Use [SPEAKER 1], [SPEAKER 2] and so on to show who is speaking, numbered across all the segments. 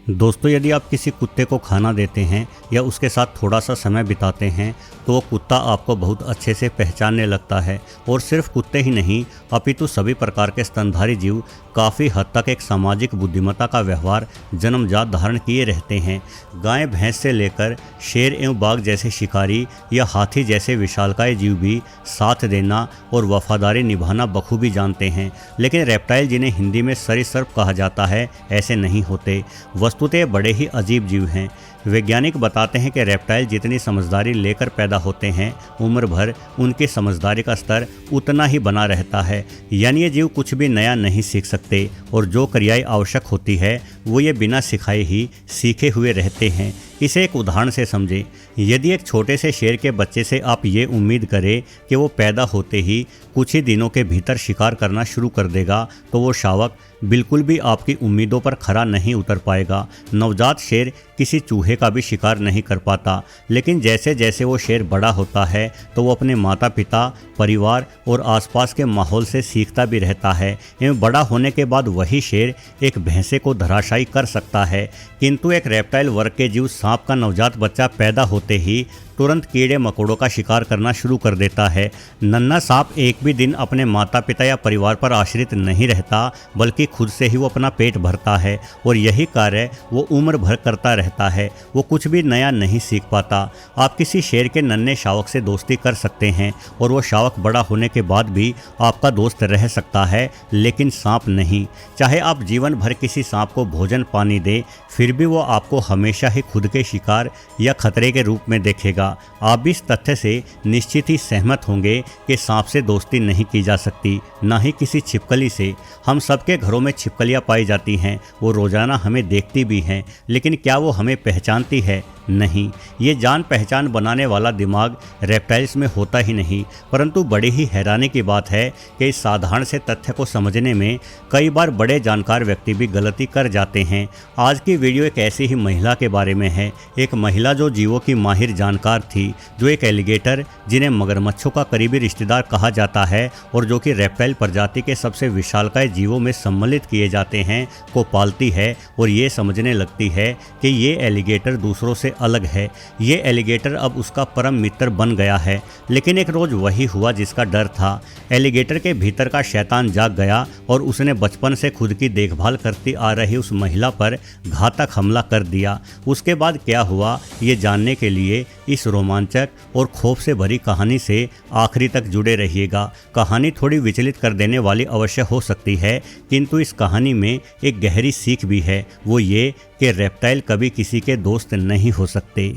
[SPEAKER 1] दोस्तों, यदि आप किसी कुत्ते को खाना देते हैं या उसके साथ थोड़ा सा समय बिताते हैं तो वो कुत्ता आपको बहुत अच्छे से पहचानने लगता है। और सिर्फ कुत्ते ही नहीं अपितु सभी प्रकार के स्तनधारी जीव काफ़ी हद तक एक सामाजिक बुद्धिमत्ता का व्यवहार जन्मजात धारण किए रहते हैं। गाय भैंस से लेकर शेर एवं बाघ जैसे शिकारी या हाथी जैसे विशालकाय जीव भी साथ देना और वफादारी निभाना बखूबी जानते हैं। लेकिन रेप्टाइल, जिन्हें हिंदी में सरीसृप कहा जाता है, ऐसे नहीं होते। वस्तुतः बड़े ही अजीब जीव हैं। वैज्ञानिक बताते हैं कि रेप्टाइल जितनी समझदारी लेकर पैदा होते हैं, उम्र भर उनकी समझदारी का स्तर उतना ही बना रहता है। यानी ये जीव कुछ भी नया नहीं सीख सकते और जो क्रियाएं आवश्यक होती है वो ये बिना सिखाए ही सीखे हुए रहते हैं। इसे एक उदाहरण से समझें। यदि एक छोटे से शेर के बच्चे से आप ये उम्मीद करें कि वो पैदा होते ही कुछ ही दिनों के भीतर शिकार करना शुरू कर देगा तो वो शावक बिल्कुल भी आपकी उम्मीदों पर खरा नहीं उतर पाएगा। नवजात शेर किसी चूहे का भी शिकार नहीं कर पाता, लेकिन जैसे जैसे वो शेर बड़ा होता है तो वो अपने माता पिता, परिवार और आसपास के माहौल से सीखता भी रहता है एवं बड़ा होने के बाद वही शेर एक भैंसे को धराशायी कर सकता है। किंतु एक रेप्टाइल वर्ग के जीव सांप का नवजात बच्चा पैदा होते ही तुरंत कीड़े मकोड़ों का शिकार करना शुरू कर देता है। नन्हा सांप एक भी दिन अपने माता पिता या परिवार पर आश्रित नहीं रहता, बल्कि खुद से ही वो अपना पेट भरता है और यही कार्य वो उम्र भर करता रहता है। वो कुछ भी नया नहीं सीख पाता। आप किसी शेर के नन्हे शावक से दोस्ती कर सकते हैं और वो शावक बड़ा होने के बाद भी आपका दोस्त रह सकता है, लेकिन सांप नहीं। चाहे आप जीवन भर किसी सांप को भोजन पानी दें, फिर भी वो आपको हमेशा ही खुद के शिकार या खतरे के रूप में देखेगा। आप भी इस तथ्य से निश्चित ही सहमत होंगे कि सांप से दोस्ती नहीं की जा सकती, ना ही किसी छिपकली से। हम सबके घरों में छिपकलियां पाई जाती हैं, वो रोजाना हमें देखती भी हैं, लेकिन क्या वो हमें पहचानती है? नहीं। ये जान पहचान बनाने वाला दिमाग रेप्टाइल्स में होता ही नहीं। परंतु बड़ी ही हैरानी की बात है कि इस साधारण से तथ्य को समझने में कई बार बड़े जानकार व्यक्ति भी गलती कर जाते हैं। आज की वीडियो एक ऐसी ही महिला के बारे में है। एक महिला जो जीवों की माहिर जानकार थी, जो एक एलिगेटर, जिन्हें मगरमच्छों का करीबी रिश्तेदार कहा जाता है और जो कि रेप्टाइल प्रजाति के सबसे विशालकाय जीवों में सम्मिलित किए जाते हैं, को पालती है और ये समझने लगती है कि ये एलिगेटर दूसरों से अलग है। ये एलिगेटर अब उसका परम मित्र बन गया है। लेकिन एक रोज वही हुआ जिसका डर था। एलिगेटर के भीतर का शैतान जाग गया और उसने बचपन से खुद की देखभाल करती आ रही उस महिला पर घातक हमला कर दिया। उसके बाद क्या हुआ, ये जानने के लिए इस रोमांचक और खौफ से भरी कहानी से आखिरी तक जुड़े रहिएगा। कहानी थोड़ी विचलित कर देने वाली अवश्य हो सकती है, किंतु इस कहानी में एक गहरी सीख भी है। वो ये कि रेप्टाइल कभी किसी के दोस्त नहीं हो सकते।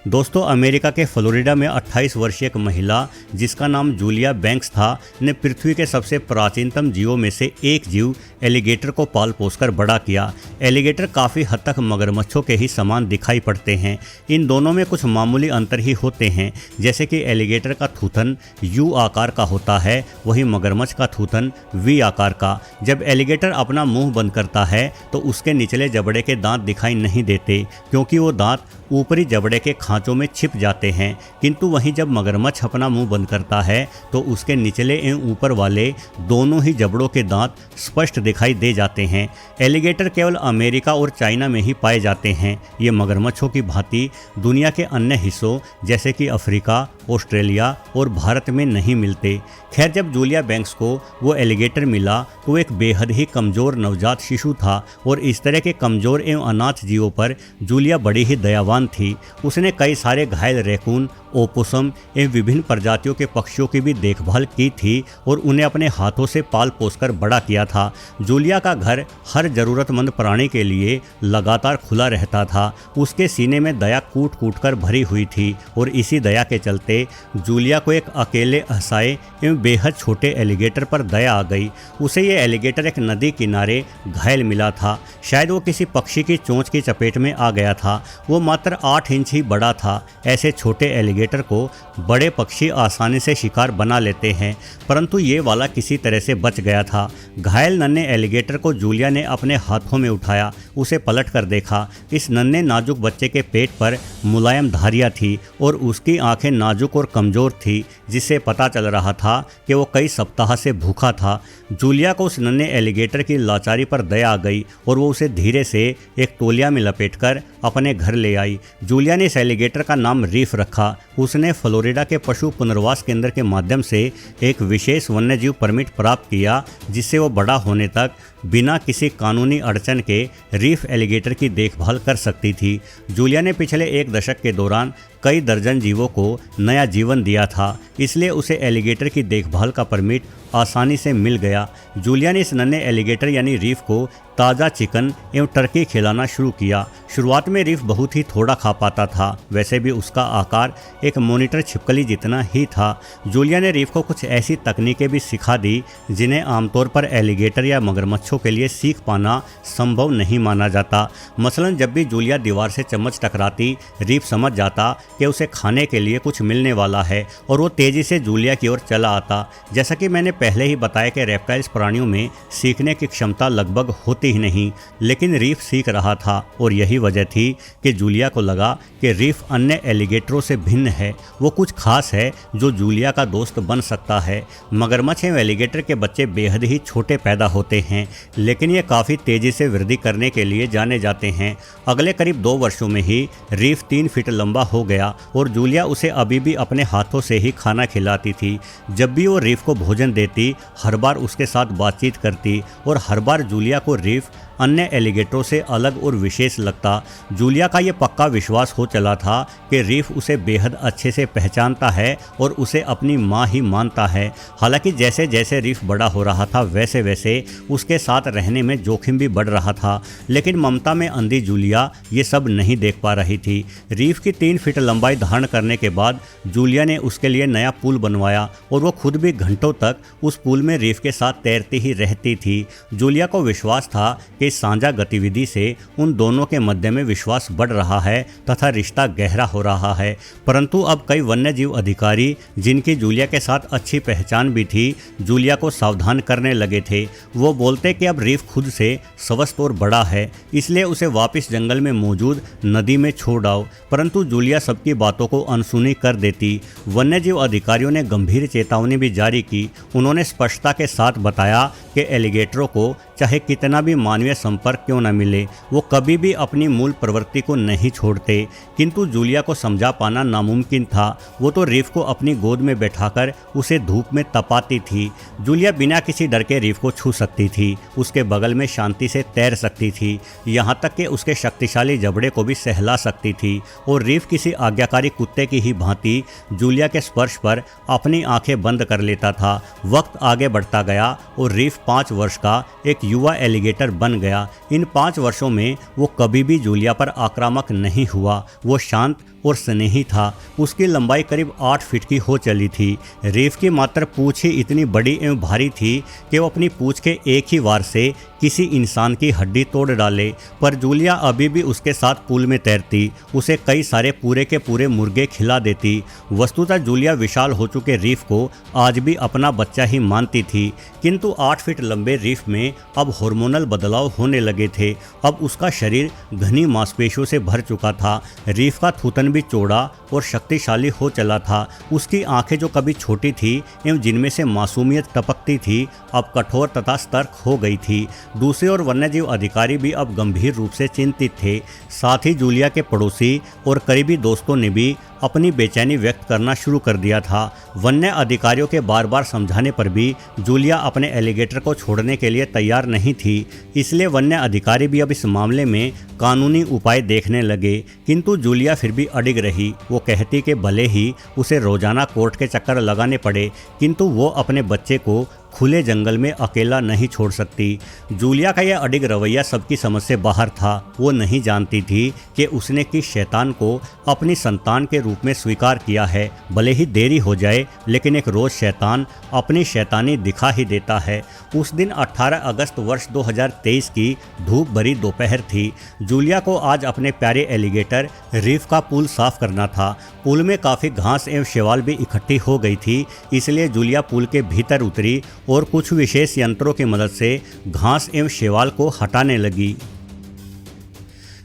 [SPEAKER 1] दोस्तों, अमेरिका के फ्लोरिडा में 28 वर्षीय एक महिला जिसका नाम जूलिया बैंक्स था, ने पृथ्वी के सबसे प्राचीनतम जीवों में से एक जीव एलिगेटर को पाल पोसकर बड़ा किया। एलिगेटर काफ़ी हद तक मगरमच्छों के ही समान दिखाई पड़ते हैं। इन दोनों में कुछ मामूली अंतर ही होते हैं, जैसे कि एलिगेटर का थूथन यू आकार का होता है, वहीं मगरमच्छ का थूथन वी आकार का। जब एलिगेटर अपना मुंह बंद करता है तो उसके निचले जबड़े के दांत दिखाई नहीं देते, क्योंकि वो दांत ऊपरी जबड़े के खांचों में छिप जाते हैं। किंतु वहीं जब मगरमच्छ अपना मुंह बंद करता है तो उसके निचले एवं ऊपर वाले दोनों ही जबड़ों के दांत स्पष्ट दिखाई दे जाते हैं। एलिगेटर केवल अमेरिका और चाइना में ही पाए जाते हैं। ये मगरमच्छों की भांति दुनिया के अन्य हिस्सों जैसे कि अफ्रीका, ऑस्ट्रेलिया और भारत में नहीं मिलते। खैर, जब जूलिया बैंक्स को वो एलिगेटर मिला तो वो एक बेहद ही कमज़ोर नवजात शिशु था और इस तरह के कमज़ोर एवं अनाथ जीवों पर जूलिया बड़ी ही दयावान थी। उसने कई सारे घायल रैकून, ओपोसम एवं विभिन्न प्रजातियों के पक्षियों की भी देखभाल की थी और उन्हें अपने हाथों से पाल पोसकर बड़ा किया था। जूलिया का घर हर ज़रूरतमंद प्राणी के लिए लगातार खुला रहता था। उसके सीने में दया कूट कूट कर भरी हुई थी और इसी दया के चलते जूलिया को एक अकेले असहाय एवं बेहद छोटे एलिगेटर पर दया आ गई। उसे ये एलिगेटर एक नदी किनारे घायल मिला था। शायद वो किसी पक्षी की चोंच की चपेट में आ गया था। वो मात्र 8 इंच ही बड़ा था। ऐसे छोटे एलिगेटर को बड़े पक्षी आसानी से शिकार बना लेते हैं, परंतु ये वाला किसी तरह से बच गया था। घायल नन्हे एलिगेटर को जूलिया ने अपने हाथों में उठाया, उसे पलट कर देखा। इस नन्हे नाजुक बच्चे के पेट पर मुलायम धारियां थी और उसकी आंखें नाजुक और कमज़ोर थी, जिससे पता चल रहा था कि वो कई सप्ताह से भूखा था। जूलिया को उस नन्हे एलिगेटर की लाचारी पर दया आ गई और वो उसे धीरे से एक तौलिया में लपेटकर अपने घर ले आई। जूलिया ने इस एलिगेटर का नाम रीफ रखा। उसने फ्लोरिडा के पशु पुनर्वास केंद्र के माध्यम से एक विशेष वन्यजीव परमिट प्राप्त किया, जिससे वो बड़ा होने तक बिना किसी कानूनी अड़चन के रीफ एलिगेटर की देखभाल कर सकती थी। जूलिया ने पिछले एक दशक के दौरान कई दर्जन जीवों को नया जीवन दिया था, इसलिए उसे एलिगेटर की देखभाल का परमिट आसानी से मिल गया। जूलिया ने इस नन्हे एलिगेटर यानी रीफ को ताज़ा चिकन एवं टर्की खिलाना शुरू किया। शुरुआत में रीफ बहुत ही थोड़ा खा पाता था, वैसे भी उसका आकार एक मॉनिटर छिपकली जितना ही था। जूलिया ने रीफ को कुछ ऐसी तकनीकें भी सिखा दी जिन्हें आमतौर पर एलिगेटर या मगरमच्छों के लिए सीख पाना संभव नहीं माना जाता। मसलन जब भी जूलिया दीवार से चम्मच टकराती, रीफ समझ जाता कि उसे खाने के लिए कुछ मिलने वाला है और वो तेज़ी से जूलिया की ओर चला आता। जैसा कि मैंने पहले ही बताया कि रेप्टाइल्स प्राणियों में सीखने की क्षमता लगभग होती ही नहीं, लेकिन रीफ सीख रहा था और यही वजह थी कि जूलिया को लगा कि रीफ अन्य एलिगेटरों से भिन्न है। वो कुछ खास है जो जूलिया का दोस्त बन सकता है। मगरमच्छ एवं एलिगेटर के बच्चे बेहद ही छोटे पैदा होते हैं, लेकिन ये काफ़ी तेज़ी से वृद्धि करने के लिए जाने जाते हैं। अगले करीब 2 वर्षों में ही रीफ 3 फीट लंबा हो गया और जूलिया उसे अभी भी अपने हाथों से ही खाना खिलाती थी। जब भी वो रीफ को भोजन देती, हर बार उसके साथ बातचीत करती और हर बार जूलिया को रीफ अन्य एलिगेटरों से अलग और विशेष लगता। जूलिया का ये पक्का विश्वास हो चला था कि रीफ उसे बेहद अच्छे से पहचानता है और उसे अपनी माँ ही मानता है। हालांकि जैसे जैसे रीफ बड़ा हो रहा था, वैसे वैसे उसके साथ रहने में जोखिम भी बढ़ रहा था, लेकिन ममता में अंधी जूलिया ये सब नहीं देख पा रही थी। रीफ की 3 फीट लंबाई धारण करने के बाद जूलिया ने उसके लिए नया पुल बनवाया और वो खुद भी घंटों तक उस पुल में रीफ के साथ तैरती ही रहती थी। जूलिया को विश्वास था कि इस साझा गतिविधि से उन दोनों के मध्य में विश्वास बढ़ रहा है तथा रिश्ता गहरा हो रहा है। परंतु अब कई वन्यजीव अधिकारी, जिनकी जूलिया के साथ अच्छी पहचान भी थी, जूलिया को सावधान करने लगे थे। वो बोलते कि अब रीफ खुद से स्वस्थ और बड़ा है, इसलिए उसे वापस जंगल में मौजूद नदी में छोड़ आओ। परंतु जूलिया सबकी बातों को अनसुनी कर देती। वन्यजीव अधिकारियों ने गंभीर चेतावनी भी जारी की। उन्होंने स्पष्टता के साथ बताया कि एलिगेटरों को चाहे कितना भी मानवीय संपर्क क्यों न मिले, वो कभी भी अपनी मूल प्रवृत्ति को नहीं छोड़ते। किंतु जूलिया को समझा पाना नामुमकिन था। वो तो रीफ को अपनी गोद में बैठाकर उसे धूप में तपाती थी। जूलिया बिना किसी डर के रीफ को छू सकती थी, उसके बगल में शांति से तैर सकती थी, यहाँ तक कि उसके शक्तिशाली जबड़े को भी सहला सकती थी। और रीफ किसी आज्ञाकारी कुत्ते की ही भांति जूलिया के स्पर्श पर अपनी आंखें बंद कर लेता था। वक्त आगे बढ़ता गया और रीफ 5 वर्ष का एक युवा एलिगेटर बन गया। इन 5 वर्षों में वो कभी भी जूलिया पर आक्रामक नहीं हुआ। वो शांत और स्नेही था। उसकी लंबाई करीब 8 फीट की हो चली थी। रीफ की मात्र पूंछ ही इतनी बड़ी एवं भारी थी कि वो अपनी पूंछ के एक ही वार से किसी इंसान की हड्डी तोड़ डाले। पर जूलिया अभी भी उसके साथ पूल में तैरती, उसे कई सारे पूरे के पूरे मुर्गे खिला देती। वस्तुतः जूलिया विशाल हो चुके रीफ को आज भी अपना बच्चा ही मानती थी। किंतु 8 फीट लंबे रीफ में अब हार्मोनल बदलाव होने लगे थे। अब उसका शरीर घनी मांसपेशियों से भर चुका था। रीफ का थूथन भी चौड़ा और शक्तिशाली हो चला था। उसकी आंखें जो कभी छोटी थी एवं जिनमें से मासूमियत टपकती थी, अब कठोर तथा सतर्क हो गई थी। दूसरी ओर वन्यजीव अधिकारी भी अब गंभीर रूप से चिंतित थे। साथ ही जूलिया के पड़ोसी और करीबी दोस्तों ने भी अपनी बेचैनी व्यक्त करना शुरू कर दिया था। वन्य अधिकारियों के बार बार समझाने पर भी जूलिया अपने एलिगेटर को छोड़ने के लिए तैयार नहीं थी। इसलिए वन्य अधिकारी भी अब इस मामले में कानूनी उपाय देखने लगे। किंतु जूलिया फिर भी अडिग रही। वो कहती कि भले ही उसे रोजाना कोर्ट के चक्कर लगाने पड़े, किंतु वो अपने बच्चे को खुले जंगल में अकेला नहीं छोड़ सकती। जूलिया का यह अडिग रवैया सबकी समझ से बाहर था। वो नहीं जानती थी कि उसने किस शैतान को अपनी संतान के रूप में स्वीकार किया है। भले ही देरी हो जाए, लेकिन एक रोज़ शैतान अपनी शैतानी दिखा ही देता है। उस दिन 18 अगस्त वर्ष 2023 की धूप भरी दोपहर थी। जूलिया को आज अपने प्यारे एलिगेटर रीफ का पुल साफ करना था। पुल में काफ़ी घास एवं शैवाल भी इकट्ठी हो गई थी, इसलिए जूलिया पुल के भीतर उतरी और कुछ विशेष यंत्रों की मदद से घास एवं शैवाल को हटाने लगी।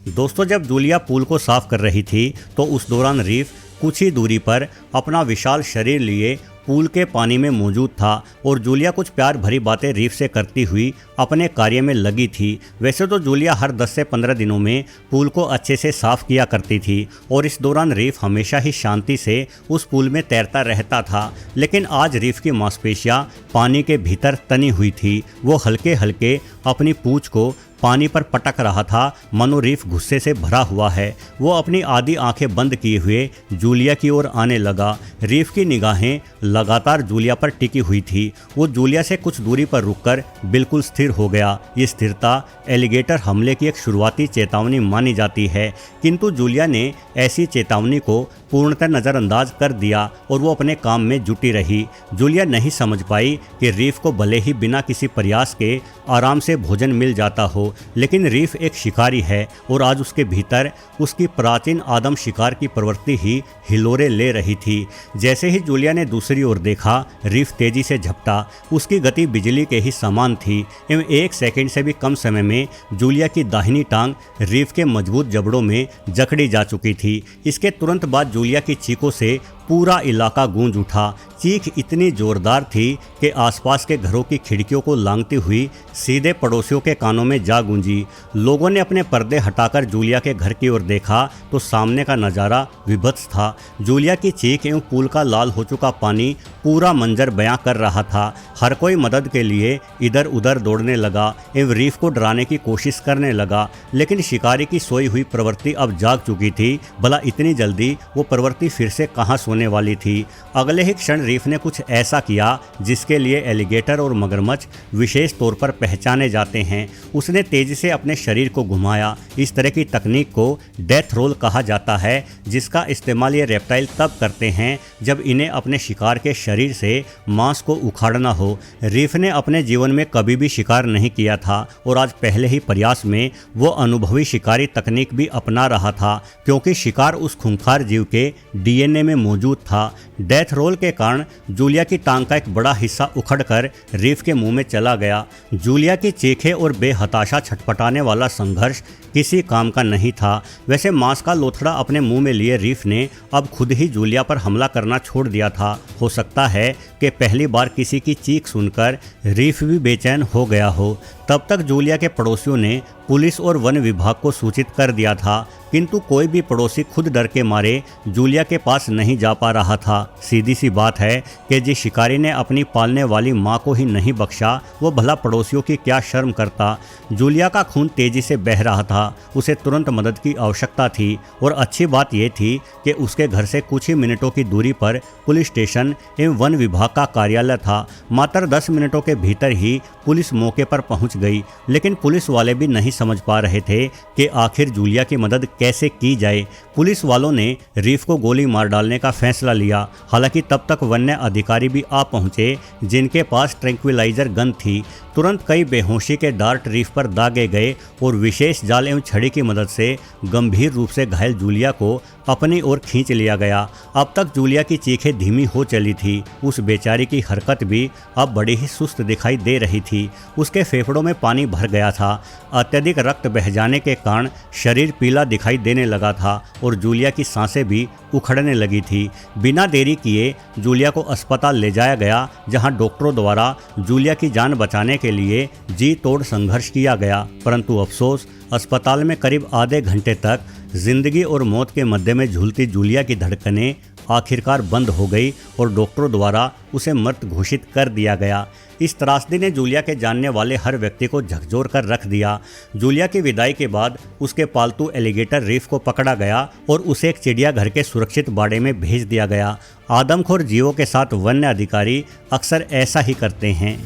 [SPEAKER 1] दोस्तों, जब जूलिया पुल को साफ कर रही थी तो उस दौरान रीफ कुछ ही दूरी पर अपना विशाल शरीर लिए पूल के पानी में मौजूद था और जूलिया कुछ प्यार भरी बातें रीफ से करती हुई अपने कार्य में लगी थी। वैसे तो जूलिया हर 10 से 15 दिनों में पूल को अच्छे से साफ किया करती थी और इस दौरान रीफ हमेशा ही शांति से उस पूल में तैरता रहता था, लेकिन आज रीफ की मांसपेशियां पानी के भीतर तनी हुई थी। वो हल्के हल्के अपनी पूंछ को पानी पर पटक रहा था, मनो रीफ गुस्से से भरा हुआ है। वो अपनी आधी आंखें बंद किए हुए जूलिया की ओर आने लगा। रीफ की निगाहें लगातार जूलिया पर टिकी हुई थी। वो जूलिया से कुछ दूरी पर रुककर बिल्कुल स्थिर हो गया। ये स्थिरता एलिगेटर हमले की एक शुरुआती चेतावनी मानी जाती है, किंतु जूलिया ने ऐसी चेतावनी को पूर्णतः नज़रअंदाज कर दिया और वो अपने काम में जुटी रही। जूलिया नहीं समझ पाई कि रीफ को भले ही बिना किसी प्रयास के आराम से भोजन मिल जाता हो, लेकिन रीफ एक शिकारी है और आज उसके भीतर उसकी प्राचीन आदम शिकार की प्रवृत्ति ही हिलोरे ले रही थी। जैसे ही जूलिया ने दूसरी ओर देखा, रीफ तेजी से झपटा। उसकी गति बिजली के ही समान थी एवं 1 सेकंड से भी कम समय में जूलिया की दाहिनी टांग रीफ के मजबूत जबड़ों में जकड़ी जा चुकी थी। इसके तुरंत बाद जूलिया की चीखों से पूरा इलाका गूंज उठा। चीख इतनी जोरदार थी कि आसपास के घरों की खिड़कियों को लांघती हुई सीधे पड़ोसियों के कानों में जा गूंजी। लोगों ने अपने पर्दे हटाकर जूलिया के घर की ओर देखा तो सामने का नज़ारा विभत्स था। जूलिया की चीख एवं पूल का लाल हो चुका पानी पूरा मंजर बयां कर रहा था। हर कोई मदद के लिए इधर उधर दौड़ने लगा एवं रीफ को डराने की कोशिश करने लगा, लेकिन शिकारी की सोई हुई प्रवृत्ति अब जाग चुकी थी। भला इतनी जल्दी वो प्रवृत्ति फिर से कहाँ होने वाली थी। अगले ही क्षण रीफ ने कुछ ऐसा किया जिसके लिए एलिगेटर और मगरमच्छ विशेष तौर पर पहचाने जाते हैं। उसने तेजी से अपने शरीर को घुमाया। इस तरह की तकनीक को डेथ रोल कहा जाता है, जिसका इस्तेमाल ये रेप्टाइल तब करते हैं जब इन्हें अपने शिकार के शरीर से मांस को उखाड़ना हो। रीफ ने अपने जीवन में कभी भी शिकार नहीं किया था और आज पहले ही प्रयास में वो अनुभवी शिकारी तकनीक भी अपना रहा था, क्योंकि शिकार उस खूंखार जीव के डीएनए में मौजूद था। डेथ रोल के कारण जूलिया की टांग का एक बड़ा हिस्सा उखड़कर रीफ के मुंह में चला गया। जूलिया की चीखें और बेहताशा छटपटाने वाला संघर्ष किसी काम का नहीं था। वैसे मांस का लोथड़ा अपने मुंह में लिए रीफ ने अब खुद ही जूलिया पर हमला करना छोड़ दिया था। हो सकता है कि पहली बार किसी की चीख सुनकर रीफ भी बेचैन हो गया हो। तब तक जूलिया के पड़ोसियों ने पुलिस और वन विभाग को सूचित कर दिया था, किंतु कोई भी पड़ोसी खुद डर के मारे जूलिया के पास नहीं जा पा रहा था। सीधी सी बात है कि जिस शिकारी ने अपनी पालने वाली मां को ही नहीं बख्शा, वो भला पड़ोसियों की क्या शर्म करता। जूलिया का खून तेजी से बह रहा था। उसे तुरंत मदद की आवश्यकता थी और अच्छी बात यह थी कि उसके घर से कुछ ही मिनटों की दूरी पर पुलिस स्टेशन एवं वन विभाग का कार्यालय था। मात्र 10 मिनटों के भीतर ही पुलिस मौके पर पहुंच गई, लेकिन पुलिस वाले भी नहीं समझ पा रहे थे कि आखिर जूलिया की मदद कैसे की जाए। पुलिस वालों ने रीफ को गोली मार डालने का फैसला लिया। हालांकि तब तक वन्य अधिकारी भी आ पहुंचे, जिनके पास ट्रैंक्विलाइजर गन थी। तुरंत कई बेहोशी के डार्ट रीफ पर दागे गए और विशेष जाल एवं छड़ी की मदद से गंभीर रूप से घायल जूलिया को अपनी ओर खींच लिया गया। अब तक जूलिया की चीखें धीमी हो चली थी। उस बेचारी की हरकत भी अब बड़ी ही सुस्त दिखाई दे रही थी। उसके फेफड़ों में पानी भर गया था। अत्यधिक रक्त बह जाने के कारण शरीर पीला दिखाई देने लगा था और जूलिया की सांसें भी उखड़ने लगी थी। बिना देरी किए जूलिया को अस्पताल ले जाया गया, जहां डॉक्टरों द्वारा जूलिया की जान बचाने के लिए जी तोड़ संघर्ष किया गया। परंतु अफसोस, अस्पताल में करीब आधे घंटे तक जिंदगी और मौत के मध्य में झूलती जूलिया की धड़कनें आखिरकार बंद हो गई और डॉक्टरों द्वारा उसे मृत घोषित कर दिया गया। इस त्रासदी ने जूलिया के जानने वाले हर व्यक्ति को झकझोर कर रख दिया। जूलिया की विदाई के बाद उसके पालतू एलिगेटर रीफ को पकड़ा गया और उसे एक चिड़ियाघर के सुरक्षित बाड़े में भेज दिया गया। आदमखोर जीवों के साथ वन्य अधिकारी अक्सर ऐसा ही करते हैं।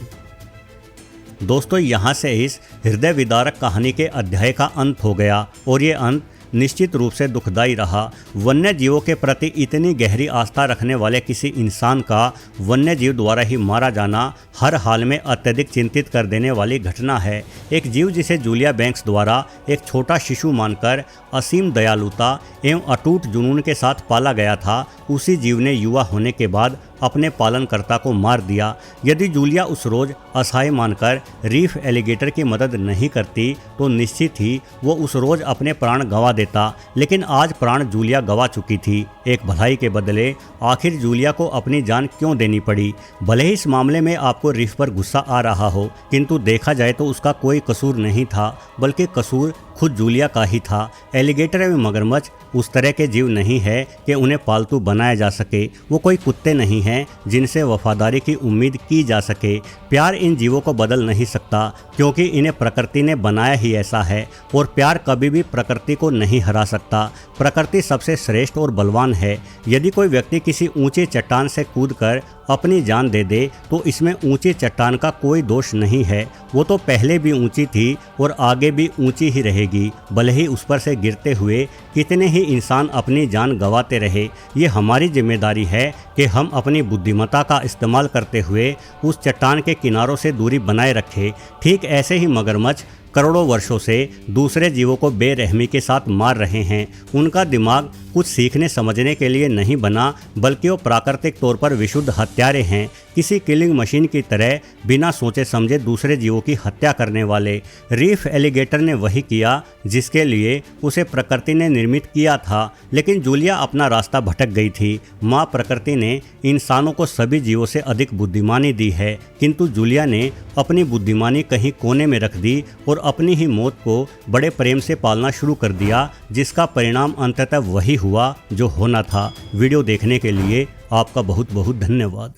[SPEAKER 1] दोस्तों, यहाँ से इस हृदय विदारक कहानी के अध्याय का अंत हो गया और ये अंत निश्चित रूप से दुखदायी रहा। वन्य जीवों के प्रति इतनी गहरी आस्था रखने वाले किसी इंसान का वन्य जीव द्वारा ही मारा जाना हर हाल में अत्यधिक चिंतित कर देने वाली घटना है। एक जीव जिसे जूलिया बैंक्स द्वारा एक छोटा शिशु मानकर असीम दयालुता एवं अटूट जुनून के साथ पाला गया था, उसी जीव ने युवा होने के बाद अपने पालनकर्ता को मार दिया। यदि जूलिया उस रोज असहाय मानकर रीफ एलिगेटर की मदद नहीं करती तो निश्चित ही वो उस रोज अपने प्राण गंवा देता, लेकिन आज प्राण जूलिया गंवा चुकी थी। एक भलाई के बदले आखिर जूलिया को अपनी जान क्यों देनी पड़ी? भले ही इस मामले में आपको रीफ पर गुस्सा आ रहा हो, किंतु देखा जाए तो उसका कोई कसूर नहीं था, बल्कि कसूर खुद जूलिया का ही था। एलिगेटर एवं मगरमच्छ उस तरह के जीव नहीं है कि उन्हें पालतू बनाया जा सके। वो कोई कुत्ते नहीं हैं जिनसे वफादारी की उम्मीद की जा सके। प्यार इन जीवों को बदल नहीं सकता, क्योंकि इन्हें प्रकृति ने बनाया ही ऐसा है, और प्यार कभी भी प्रकृति को नहीं हरा सकता। प्रकृति सबसे श्रेष्ठ और बलवान है। यदि कोई व्यक्ति किसी ऊंची चट्टान से कूदकर अपनी जान दे दे तो इसमें ऊंची चट्टान का कोई दोष नहीं है। वो तो पहले भी ऊंची थी और आगे भी ऊंची ही रहेगी, भले ही उस पर से गिरते हुए कितने ही इंसान अपनी जान गंवाते रहे। ये हमारी जिम्मेदारी है कि हम अपनी बुद्धिमत्ता का इस्तेमाल करते हुए उस चट्टान के किनारों से दूरी बनाए रखें। ठीक ऐसे ही मगरमच्छ करोड़ों वर्षों से दूसरे जीवों को बेरहमी के साथ मार रहे हैं। उनका दिमाग कुछ सीखने समझने के लिए नहीं बना, बल्कि वो प्राकृतिक तौर पर विशुद्ध हत्यारे हैं, किसी किलिंग मशीन की तरह बिना सोचे समझे दूसरे जीवों की हत्या करने वाले। रीफ एलिगेटर ने वही किया जिसके लिए उसे प्रकृति ने निर्मित किया था, लेकिन जूलिया अपना रास्ता भटक गई थी। माँ प्रकृति ने इंसानों को सभी जीवों से अधिक बुद्धिमानी दी है, किंतु जूलिया ने अपनी बुद्धिमानी कहीं कोने में रख दी और अपनी ही मौत को बड़े प्रेम से पालना शुरू कर दिया, जिसका परिणाम अंततः वही हुआ जो होना था। वीडियो देखने के लिए आपका बहुत बहुत धन्यवाद।